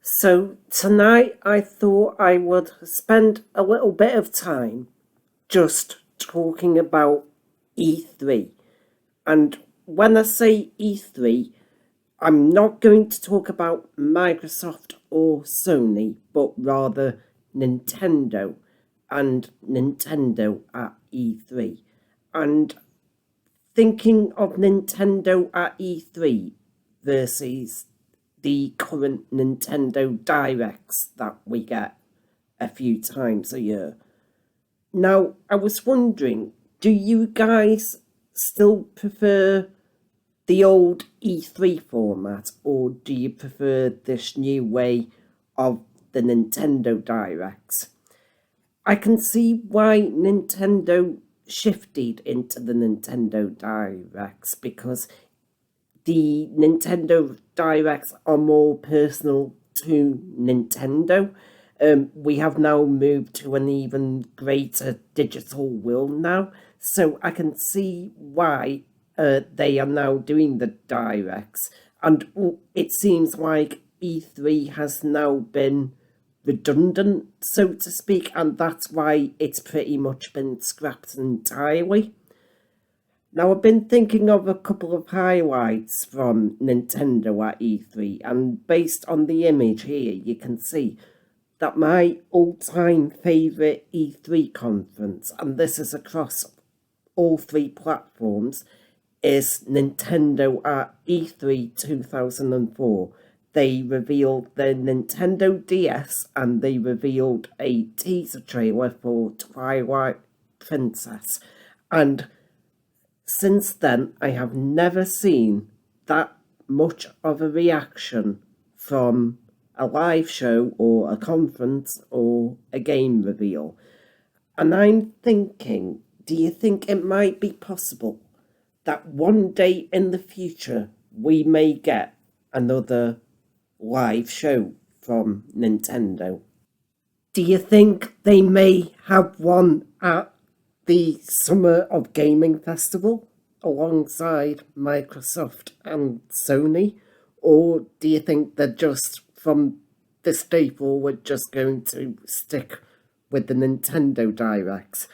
So tonight I thought I would spend a little bit of time just talking about E3. And when I say E3, I'm not going to talk about Microsoft or Sony, but rather Nintendo and Nintendo at E3. And thinking of Nintendo at E3 versus the current Nintendo Directs that we get a few times a year. Now, I was wondering, do you guys still prefer the old E3 format, or do you prefer this new way of the Nintendo Directs? I can see why Nintendo shifted into the Nintendo Directs because the Nintendo Directs are more personal to Nintendo. We have now moved to an even greater digital world now, so I can see why they are now doing the Directs. And it seems like E3 has now been redundant, so to speak, and that's why it's pretty much been scrapped entirely. Now, I've been thinking of a couple of highlights from Nintendo at E3, and based on the image here, you can see that my all-time favourite E3 conference, and this is across all three platforms, is Nintendo at E3 2004. They revealed the Nintendo DS and they revealed a teaser trailer for Twilight Princess. And since then, I have never seen that much of a reaction from a live show or a conference or a game reveal. And I'm thinking, do you think it might be possible that one day in the future we may get another live show from Nintendo? Do you think they may have one at the Summer of Gaming Festival alongside Microsoft and Sony? Or do you think they're just from this day forward just going to stick with the Nintendo Directs?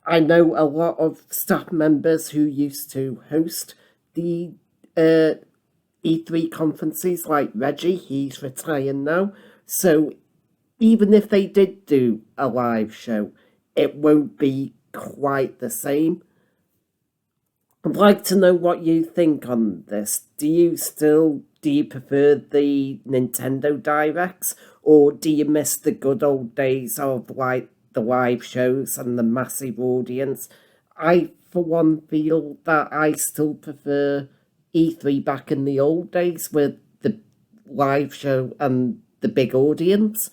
I know a lot of staff members who used to host the E3 conferences, like Reggie, he's retired now. So even if they did do a live show, it won't be quite the same. I'd like to know what you think on this. Do you prefer the Nintendo Directs, or do you miss the good old days of like the live shows and the massive audience? I for one feel that I still prefer E3 back in the old days with the live show and the big audience.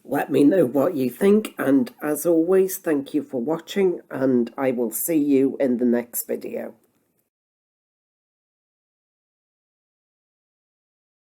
Let me know what you think, and as always, thank you for watching, and I will see you in the next video.